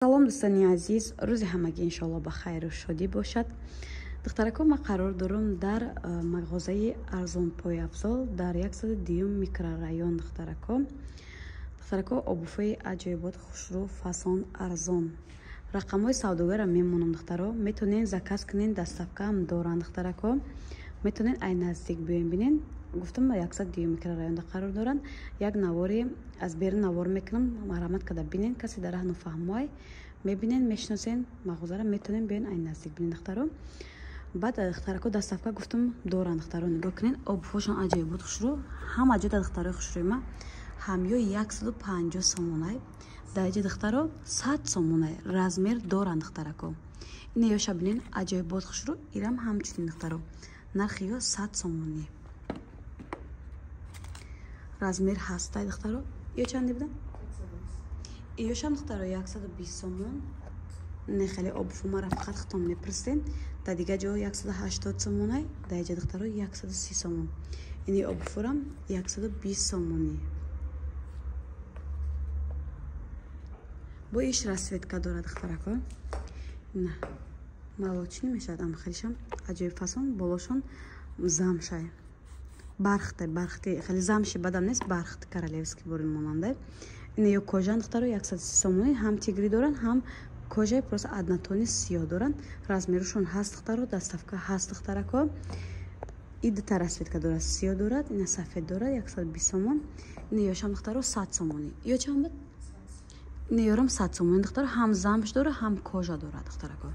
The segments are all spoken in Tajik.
салом дӯстони азиз, рӯзи ҳамагӣ иншоалло ба хайру шодӣ бошад. духтарако, ма қарор дорам дар мағозаи арзонпойафзол дар 102 микрорайон духтарако обуфои аҷоибот хушрӯ фасон арзон рақамҳои савдогара мемонам. духтаро метонен заказ кунен, доставкаам доранд. духтарако метонен ай наздик биёен бинен. гуфтам 102 микрорайонда қарор доранд. як навори аз берун навор мекунам, марҳамат када бинен. касе дар раҳ нафаҳмоай мебинен, мешиносен мағозара, метонен биёен ай наздик бинен. духтаро баъд духтарако доставка гуфтам доранд. духтаро нигоҳ кунен, обуфошон аҷоиботи хушрӯ ҳама ҷода. духтарои хушрӯи ма ҳамёи 150 сомонай, даҷи духтаро 100 сомонай размер доранд. духтарако ина ёша бинен аҷоибот хушрӯ ирам ҳамчунин. духтаро нархи ё 100 сомонӣ размер ҳастай. духтаро ё чанди буда? ёшам духтаро 120 сомон. не хеле обуфумара фақат хитом мепирсен. да дига ҷо 180 сомонай, даҷа духтаро 130 сомон. ини обуфурам 120 сомонӣ. бо иш расветка дорад. духтарако на малочини мешавад. ам хелишам аҷоиб фасон, болошон замшай бархти хеле замши бадам нест, бархт королевский бори монанда. ина ё кожан духтаро 130 сомонӣ, ҳам тигри доранд, ҳам кожаи просто аднатони сиёҳ доранд. размерушон ҳаст. духтаро доставка ҳаст. духтарако и дута расветка дорад, сиёҳ дорад, ина сафед дорад 120 сомон. ина ёшам духтаро 100 сомонӣ. ё чанд буд? ина ёрам 100 сомонӣ. духтаро ҳам замш дорад, ҳам кожа дорад. духтарако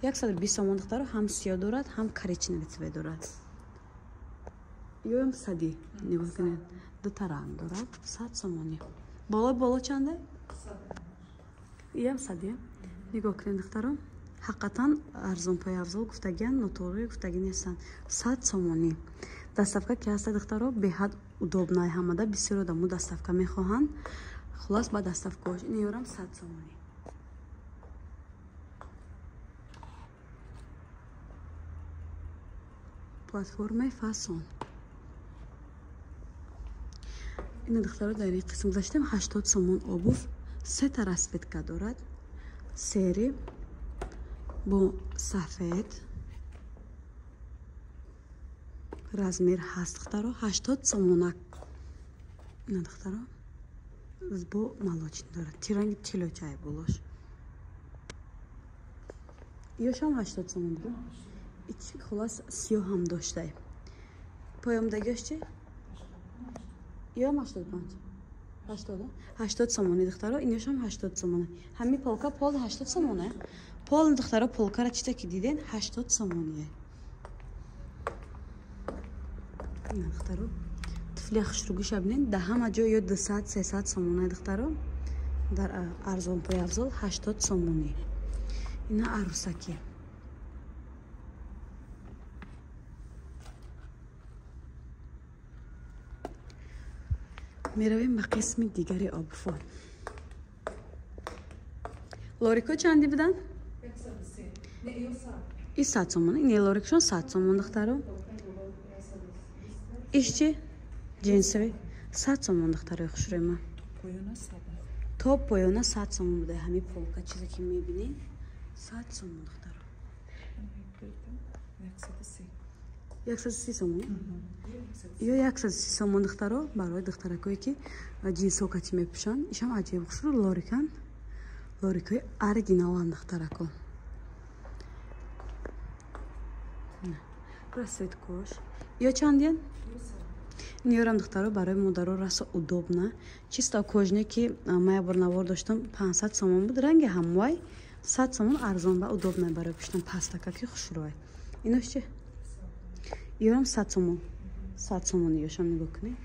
120 сомон. духтаро ҳам сиёҳ дорад, ҳам коричневый цвет дорад. ём сади нигоҳ кунед, дута ранг дорад. 100 сомонӣ. боло чанде? ям сади. нигоҳ кунед духтаро, ҳақиқатан арзонпойафзол гуфтагиан, нотуғӣ гуфтагӣ нестанд. 100 сомонӣ. доставка ки ҳаста духтаро беҳад удобнай. ҳамада бисёр одамо доставка мехоҳанд. хулос ба доставкаош ин ёрам 100 сомонӣ. платформаи фасон. ина духтаро дар ин қисм гузаштем 80 сомон обуф, сета расветка дорад. сери бо сафед размер ҳаст. духтаро 80 сомонак. ина духтаро бо малочин дорад, тиранги тилочай болош. ёшам 80 сомон буд. ичи хулос сиёҳ ҳам доштай. поёмдагиош чи? ём 85. 80 сомонӣ. духтаро ин ёшам 80 сомонӣ. ҳами полка пол 80 сомонӣ. пол духтаро полкара чита ки диден 80 сомонӣ. ина духтаро туфли хушрӯгиша бинен, да ҳама ҷо ё 200-300 сомонӣ. духтаро дар арзонпойафзол 80 сомонӣ. ина арӯсакӣ. меравем ба қисми дигари обуфон. лорико чанди будан? 100 сомон. ин лорикшон 100 сомон. духтаро иш чи? ҷинсави 100 сомон. духтарои хушрӯи ма то поёна 100 сомон буда. ҳами полка чизе ки мебинен 100 сомон. духтаро 130 сомон. ё 130 сомон. духтаро барои духтаракое ки ҷинсокати мепӯшанд, ишам аҷиб хушрӯ лорикан. лорикои оригиналан. духтарако расветкош ё чандиан? ин ёрам духтаро барои модаро расо удобна. чисто кожне ки ма як бор навор доштам 500 сомон буд. ранги ҳамвай 100 сомон арзон ва удобна барои пӯштан пастака ки хушрӯай. инош чи? ёрам 100 сомон. 100 сомонӣ ёшам нигоҳ кунед.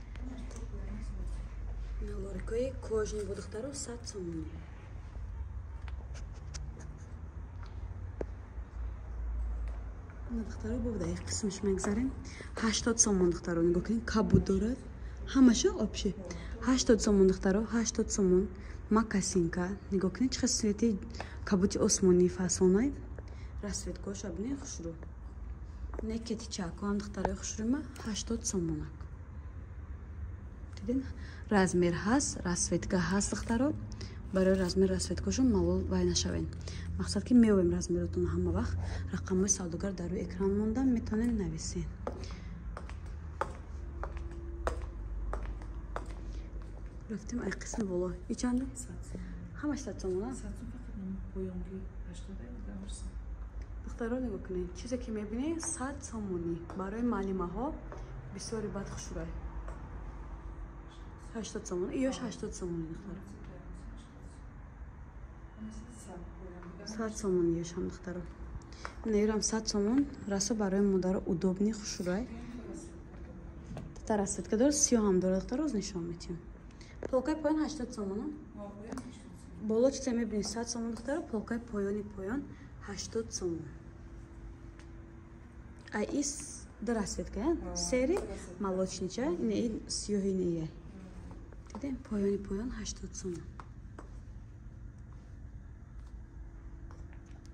ина лорикои кожни бо духтаро 100 сомонӣ. ина духтаро бовда як қисмиш мегзарем. 80 сомон. духтаро нигоҳ кунед, кабуд дорад. ҳамаша обши 80 сомон. духтаро 80 сомон. макасинка нигоҳ кунед, чӣ қадр свети кабути осмонӣ фасонай. расветкоша бинед хушрӯ. некети чакоам духтарои хушрӯи ма 80 сомонак. диден размер ҳаст, расветка ҳаст духтаро. барои размер расветкашон малол вай нашавен. мақсад ки меоем размеротон ҳама вақт рақамҳои савдогар дар рӯи экран монда метавонед нависен. рафтем ай қисми боло ичанду ҳамаш 100 сомона духтаро нигоҳ кунед. чизе ки мебинед 100 сомонӣ барои маълимаҳо бисёри бад хушрӯй. 80 сомон иёш 80 сомони духтаро 100 сомон иёшам духтаро неюрам 100 сомон расо барои модаро удобни хушрӯй. расветка дорад, сиёҳам дорад духтаро нишон метиҳам. полкаи поён 80 сомон. боло чизе мебинед 100 сомон духтаро, полкаи поёни поён 80 сомон. ай ис ду расветка сери молочнича ин сиёҳи ния. дидем поёни поён 80 сомон.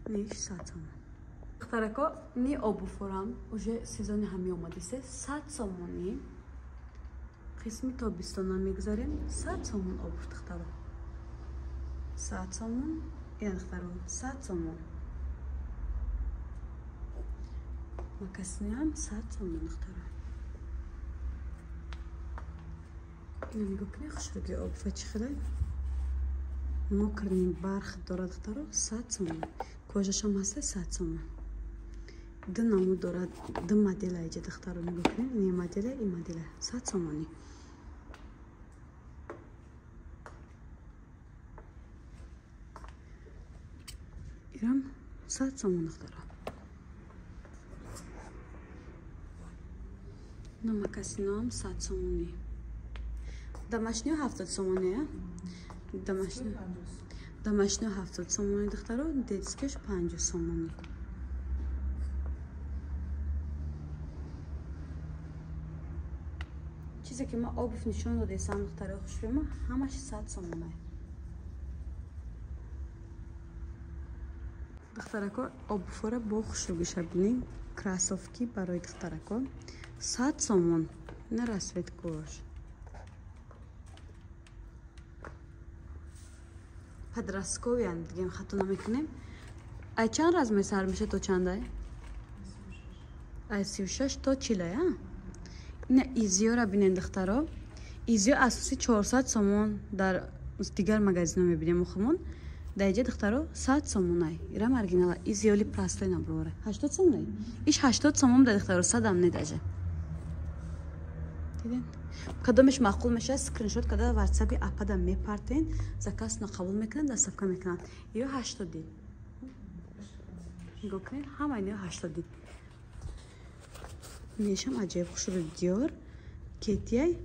ниш 100 сомон. духтарако ни обуфорам уже сезони ҳами омадисе 100 сомони қисми тобистона мегузарем 100 сомон обуф духтаро 100 сомон ин духтаро 100 сомон макасиниам 100 сомон духтаро ина нигоҳ кунед хушруги обуфа чӣ хеле мокрни барх дорад духтаро 100 сомон кожашам ҳаста 100 сомон. ду намуд дорад, ду модела иҷа духтаро нигоҳ кунед. ин модела, ин модела 100 сомонӣ. ирам 100 сомон духтаро. намакасиноам 100 сомонӣ. дамашниё 70 сомонӣ. дамашниё 70 сомонӣ духтаро, детскиш 50 сомонӣ. чизе ки ман обуф нишон додесам духтаро хушрӯйма ҳамаш 100 сомон ай. духтарако обуфора бо хушругиша бинед. кроссовки барои духтарако 100 сомон. на расветкош. подростковиан дигем хато намекунем. ай чанд размер сар меша то чанд ай? ай 36 то 40 ай. ина изиёра бинед духтаро. изиё асоси 400 сомон дар дигар магазинҳо мебинем мухамон. дар иҷа духтаро 100 сомон ай. ирам оригинала изиёли простой наброваре 80 сомон ай. иш 80 сомон дар духтаро 100 ам недаже. диден кадомеш маъқул мешавад скриншот карда ватсапи апада мепартен заказ нақабул мекунад доставка мекунад. ё 80 дид нигоҳ кунед ҳама ино 80 дид нешам аҷиб хушруи диёр кетияй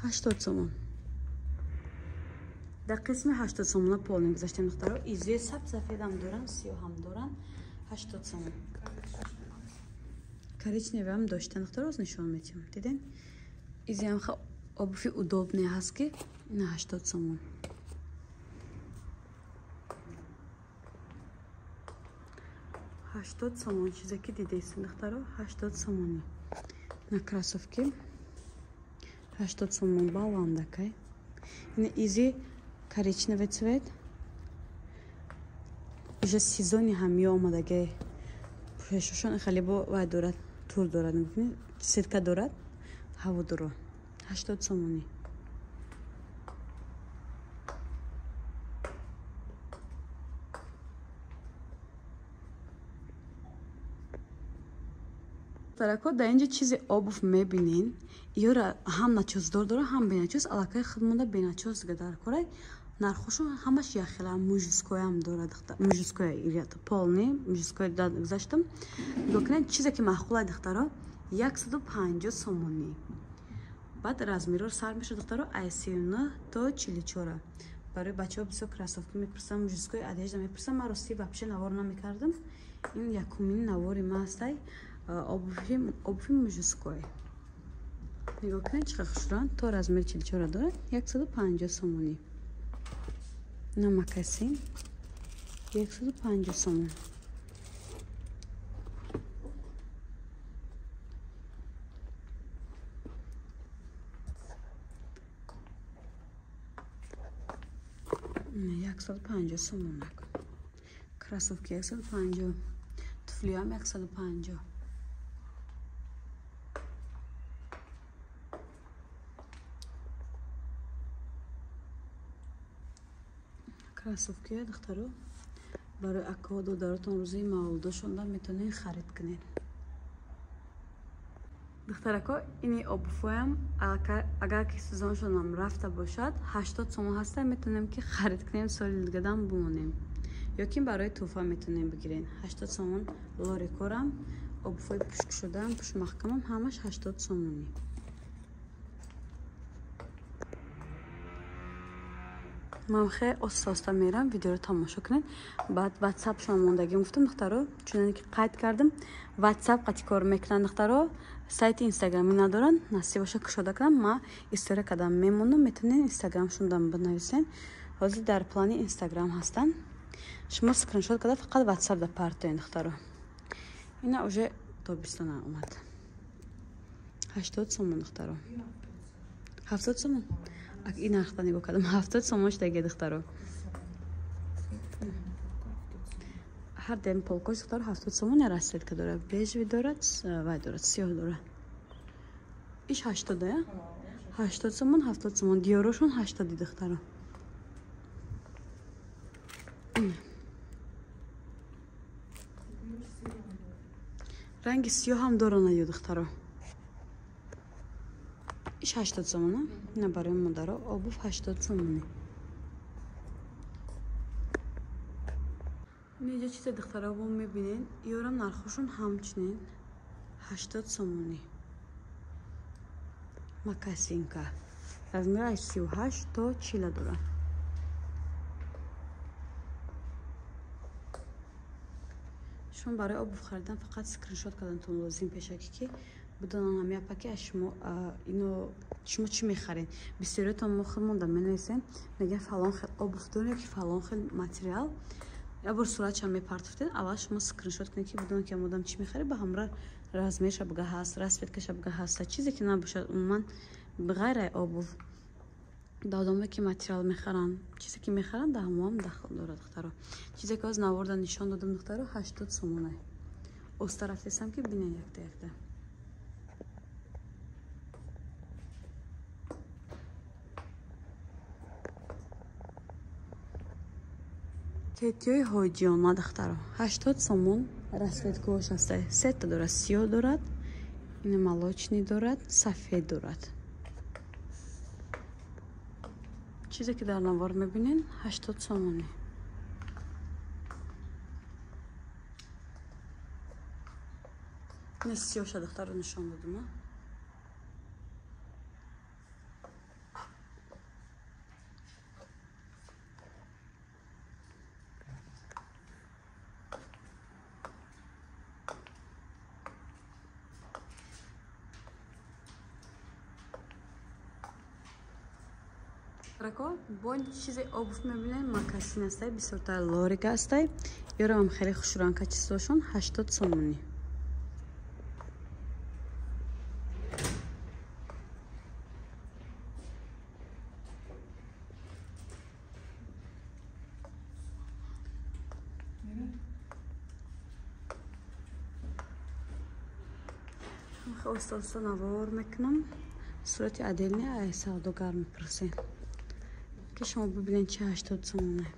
80 сомон. дар қисми 80 сомона пол мегузаштем духтаро. изои сафедам дорам, сиёҳам дорам 80 сомон. коричневиам доштан духтаро оз нишон метиҳам. диден изиам ха обуфи удобне ҳаст ки ина 80 сомон. ҳаштод сомон чизе ки дидесин духтаро 80 сомонӣ. на кроссовки 80 сомон баландакай. ина изи коричневый цвет. уже сезони ҳами омадаге пӯшошон хеле бо вай дорад, тур дорад, мебинед сетка дорад, ҳаводоро 80 сомонӣ. тарако дар инҷа чизи обуф мебинен. иёра ҳам начосдор дора, ҳам беначос. аллакай худ монда беначос дар корай. нархошон ҳамаш яхела мужискоям дорад. мужискоя ирят полни, мужискоя дад гузаштам. гӯкнед чизе ки маъқулай духтаро 150 сомонӣ. баъд размеро сар мешуд духтаро ай 39 то 44. барои бачаҳо бисёр кроссовки мепурсам, мужискои одежда мепурсам. ман рости вообще навор намекардам. ин якумин навори ман астай. обуфи мужской. нигоҳ кунед чӣ қадр хушрӯянд. то размери 44 дорад 150 сомонӣ. на макасин 150 сомон. 150 сомон накун. Кроссовки 150. Туфли ҳам 150. Кроссовки духтаро барои акаҳо додаротон рӯзаи мавлудошонда метавонед харид кунед. духтарако ини обувҳоям агар ки сезоншонам рафта бошад 80 сомон ҳаста, метавонем ки харид кунем, соли дигадам бимонем. ё ки барои туҳфа метавонем бигирем. 80 сомон лори корам, обувҳои пушкшудаам, пушмаҳкамам, ҳамаш 80 сомонӣ. ман хеле оста мерам, видеоро тамошо кунед. баъд WhatsApp шумо мондагӣ гуфтам духтаро, чуноне ки қайд кардам. WhatsApp қати кор мекунанд духтаро, сайти Instagram-и надоранд, насиб боша кушода кунам, ма история кардам мемонам, метавонед Instagram-шондан бинависен. ҳозир дар плани Instagram ҳастанд. шумо скриншот карда фақат WhatsApp да партоен духтаро. ина уже тобистона омад. 80 сомон духтаро. 70 сомон. ин нархта нигоҳ кардам. 70 сомонш деге духтаро. ҳар дем полкош духтаро 70 сомон расветка дорад. Бежеви дорад, вай дорад, сиёҳ дорад. иш 80 я? 80 сомон, 70 сомон. Диёрошон 80 духтаро. ранги сиёҳ ҳам доранд ё духтаро. иш 80 сомон, ина барои модаро обув 80 сомонӣ. инҷо чизе духтаро бо мебинед, ёрам нархошон ҳамчунин 80 сомонӣ. Макасинка. Размер аз 38 то 40 дорад. шумо барои обув харидан фақат скриншот карданатон лозим пешаки ки бидонам ҳамия паки аз шумо ино шумо чӣ мехаред. Бисёриятон мо хел монда менависем, мегӯям фалон хел обув дорем ки фалон хел материал. Я бор суратша мепартофтед, аввал шумо скриншот кунед ки бидонам ки ҳамодам чӣ мехаред, ба ҳамра размерша буга ҳаст, расветкаша буга ҳаст. Чизе ки набошад умуман бигайр ай обув. Да одаме ки материал мехаранд, чизе ки мехаранд да ҳамоам дахл дорад духтаро. Чизе ки аз наворда нишон додам духтаро 80 сомон ай. Оста рафтесам ки бинед якта. кетиёи ҳоҷиёна духтаро 80 сомон расветкаош ҳастай. Сета дорад, сиёҳ дорад, ин молочный дорад, сафед дорад. чизе ки дар навор мебинед 80 сомонӣ. ин сиёҳша духтаро нишон додам. бо чизе обув мебинем, макасин ҳастай, бисёртар лорика ҳастай. ёрамам хеле хушранка чизошон 80 сомонӣ. оста навор мекунам. сурати аделни ай савдогар мепурсем ки шумо бибинед чи 80 сомон ай.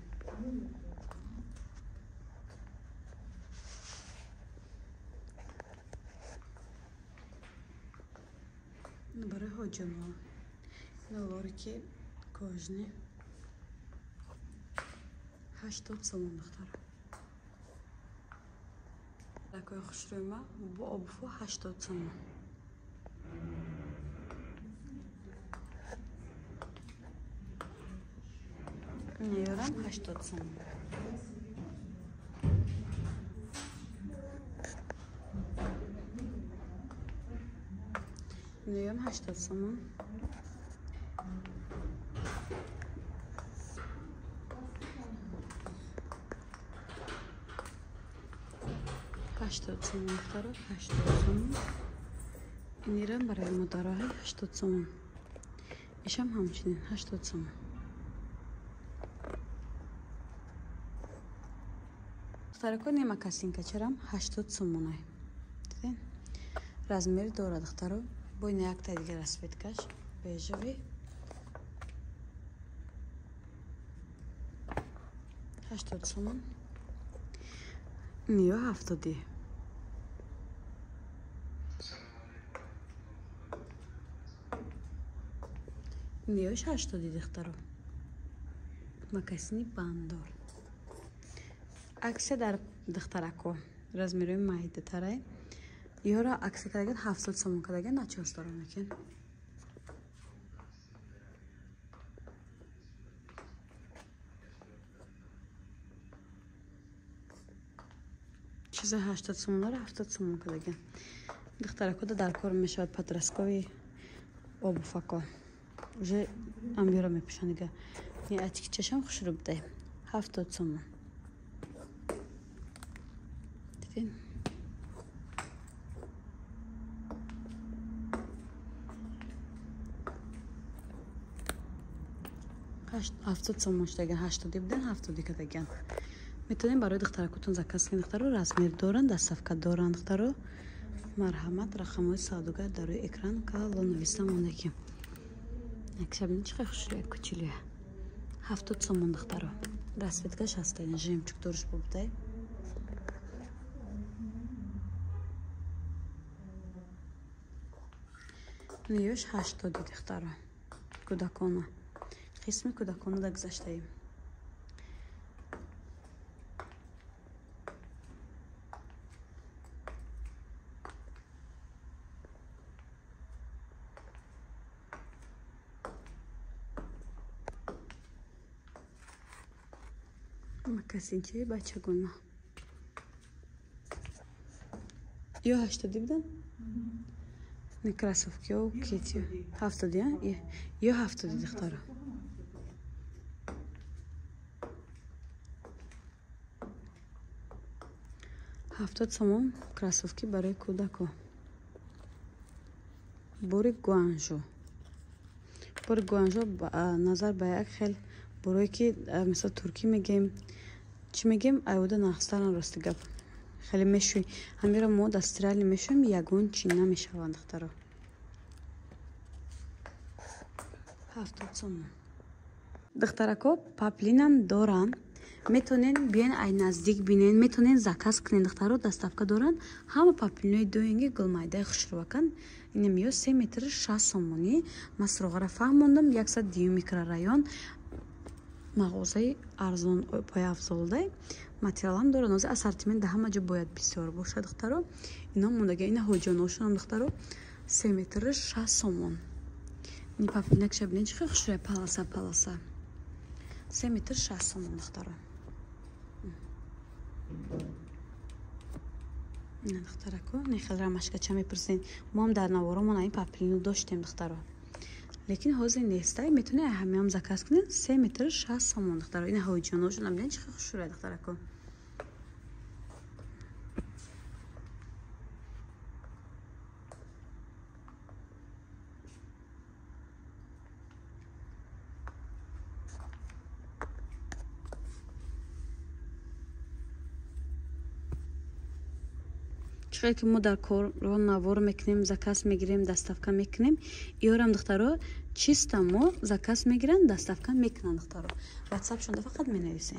барои ҳоҷиёна лорики кожни 80 сомон духтаро. ракои хушрӯйма бо обувҳо 80 сомон. ёрам 80 сомон. ёрам 80 сомон. 80 сомон духтаро, 80 сомон. инирам барои модароҳи 80 сомон. ишам ҳамчунин 80 сомон. духтарако нема касинка чарам 80 сомонай. Дидин? Размери дора духтаро. Бо ина якта дигар расветкаш. Бежави. 80 сомон. Ниё 70. Ниё 80 духтаро. Макасини бандор. Аксия дар духтарако размери майдатарай. Ёра аксия кардаган 70 сомон кардаган начос дорам экен. чиза 80 сомонлар 70 сомон кардаган. Духтаракода дар кор мешавад подростковый обувако. Уже амбира мепушан дига. Не атики чашам хушруб дай. 70 сомон. Дидин? ҳафтод сомон шудаган 80 будан 70 кардаган. Метавонем барои духтаракотон заказ кунед. Духтаро размер доранд, доставка доранд. Духтаро марҳамат, рақамҳои савдогар дар рӯи экран кало нависта мондаги. Якшабин чиқар хушрӯя кучилия. 70 сомон духтаро. Расветкаш ҳастайн, жемчуг дориш бубдай. Ниёш 80 духтаро. Кӯдакона. қисми кӯдакона да гузаштаем. Макасинчаи бачагона. Ё 80 будан? Не кроссовки, о кити. 70, а? Ё 70 духтаро. ҳафтод сомон кроссовки барои кӯдако. бори гуанжо. бори гуанжо назар ба як хел борое ки мисол туркӣ мегем чӣ мегем айода нахстаран рости гап хеле мешӯй. ҳамира мо дар австралия мешӯем, ягон чӣ намешаванд духтаро. 70 сомон. духтарако паплинам доранд. метонен биен ай наздик бинен, метонен заказ кунен. духтаро доставка доранд. ҳама паплинои доинги гулмайдаи хушрӯвакан. ина миё 3 метри 60 сомонӣ. ман суроғара фаҳмондам 110 микрорайон. мағозаи арзон пояфзолдай материалам дорад. ҳозир ассортимент дар ҳама ҷо бояд бисёр бошад духтаро. ино мондаги ина ҳоҷоношонам духтаро 3 метри 60 сомон. ин паплинак шабинен чӣ хел хушрӯя паласа 3 метри 60 сомон духтаро. ина духтарако не хел рамашкача мепурсен. мо ҳам дар наворомон ин паплину доштем духтаро. лекин ҳозир нестай. метонед ҳамаам заказ кунед 3 метри 60 сомон духтаро. ина ҳоҷоношонам бинед чӣ хел хушрӯя духтарако. чиқадр ки мо дар корро навор мекунем, заказ мегирем, доставка мекунем. иёрам духтаро чиста мо заказ мегиранд, доставка мекунанд духтаро. ватсапшонда фақат менависен.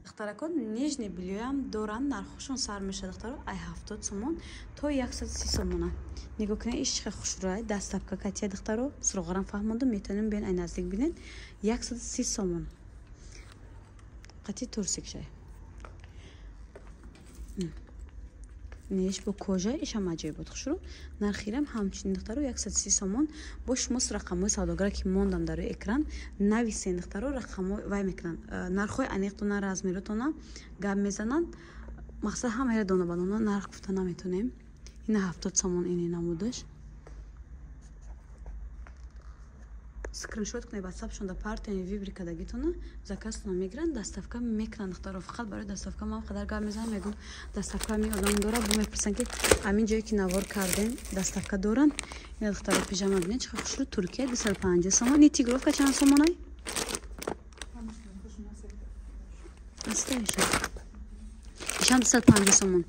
духтарако нижни бельёям доранд. нархошон сар мешавад духтаро. ай 70 сомон то 130 сомона. нигоҳ кунед иш чиқадр хушрӯя. доставка катия духтаро. суроғарам фаҳмондам. метонем биен ай наздик бинен 130 сомон. қати турсикшай. неш бо кожа ишам аҷоиб буд хушрӯ. нархирам ҳамчунин духтаро 130 сомон. бо шумос рақамҳои савдогара ки мондам дар рӯи экран нависен духтаро. рақамҳо вай мекунанд. нархҳои аниқтона, размеротона гап мезананд. мақсад ҳамаира дона ба дона нарх гуфта наметонем. ина 70 сомон ини намудаш. скриншот кунед ватсапшонда партияни вибрика дагитона заказтона мегиранд, доставка мекунанд духтаро. фақат барои доставка ман қадар гап мезанам. мегӯм доставка ҳамин одам дора. бо мепурсанд ки ҳамин ҷое ки навор кардем доставка доранд. ина духтаро пижама бинед чиқадр хушрӯ. туркия 250 сомон. ин тигровка чанд сомонай? чанд 250 сомон.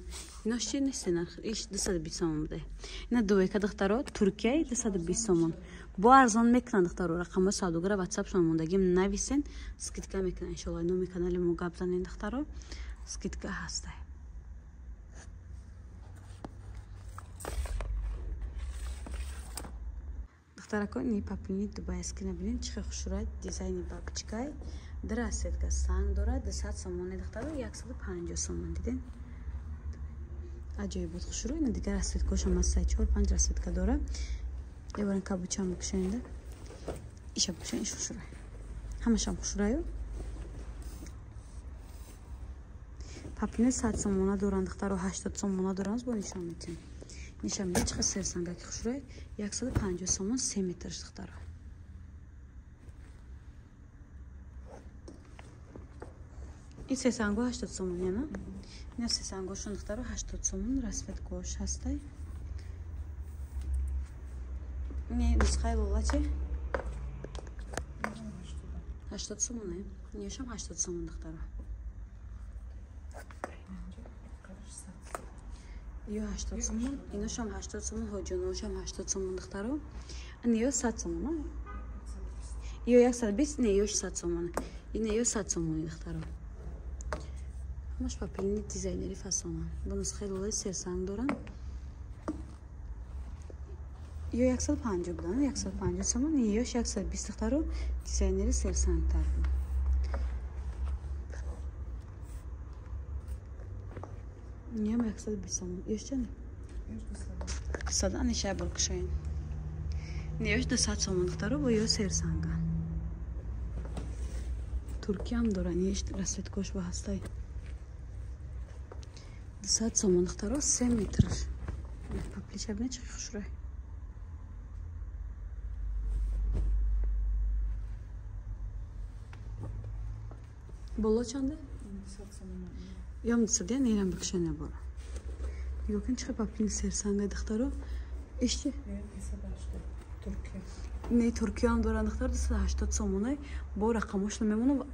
Ино чи нест нарх? Иш 220 сомон буде. Ина дуека духтаро Туркияи 220 сомон. Бо арзон мекунанд духтаро. Рақамҳои савдогара WhatsApp шумо мондагим нависен, скидка мекунанд. Иншоалло номи канали мо гап занед духтаро. Скидка ҳаст. Духтаракон ин папини дубайский набинед чихе хушурат дизайни бабочкай. Дар сетка санг дорад 200 сомон духтаро 150 сомон диден. Аҷоиб буд хушуро. Ина дигар расветкашам аз 3-4-5 расветка дора. Ебаран кабучам букшенда. Иша букшен иш хушура. Ҳамашам хушураю. Папини 100 сомона доранд духтаро 80 сомона доранд бо нишон метин. Нишон меч хасер сангаки хушура 150 сомон 3 метрш духтаро. این سه سنگو 80 سومونیه نه؟ این سه سنگوشون دخترو 80 سومون رسوتگوش هسته. این نسخه لولا چه؟ 80 سومونه. اینش هم 80 سومون دخترو. یا 80 سومون. اینش هم 80 سومون. هاجونوش هم 80 سومون دخترو. این 100 سومونه. یا 120 نه 100 سومونه. این 100 سومونی دخترو. همش پاپلینی دیزاینری فاسونن. با نسخه لولای سرسنگ دارن. یا 150 بودن. 150 سومون. یا 120 دخترو دیزاینری سرسنگ تر بود. نیام 120 سومون. یش چنده؟ صدا نشه برکشین. نیاش 200 سومون دخترو با یا سرسنگن. ترکیه هم دارن. یش رسوتگوش با هستای. 200 сомон духтаро 3 метр. Паплича бина чӣ хушрӯй. Боло чанде? 200 сомон. Ём 200 я нерам бикшана бора. Нигоҳ чӣ паплин серсанга духтаро? Ишчи? 280 Туркия. Не Туркия ҳам доранд духтаро 280 сомонай бо рақамошон мемонам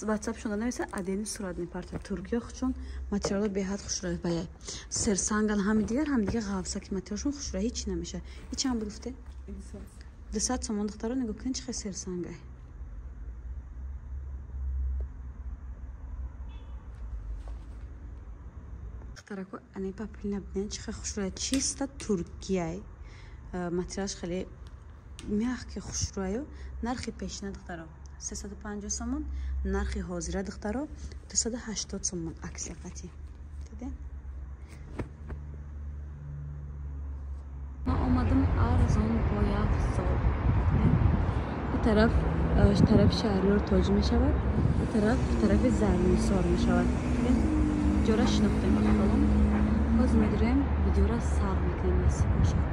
WhatsApp шуда нависа адени сурат мепарта Туркия хучун материала беҳад хушра бая серсанган ҳами дигар ғавсаки материалшон хушра ҳеч намеша ҳеч ҳам буфте 200 сомон духтаро нигоҳ кунед чӣ серсангай духтарако ани папилна бинен чӣ хушра чиста Туркияй материалш хеле мягкий хушрӯю нархи пешина духтаро 350 сомон нархи ҳозира духтаро 280 сомон аксия қати диден ма омадам арзон бояфзол ин тараф шаҳриёр тоҷӣ мешавад тарафи зарнисор мешавад ҷора шинохтем ахолон ҳозир медурем видеора сар мекунем насиб бошад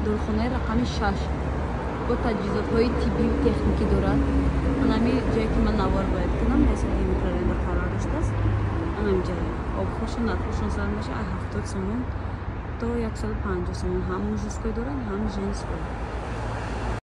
дорухонаи рақами 6 бо таҷҳизотҳои тиббию техникӣ дорад. Анами ҷое ки ман навор бояд кунам ҳасаби микрорайонда қарор доштааст. Анами ҷо обхошон нархошон сар меша 70 сомон то 150 сомон ҳам мужиской дорад ҳам женской.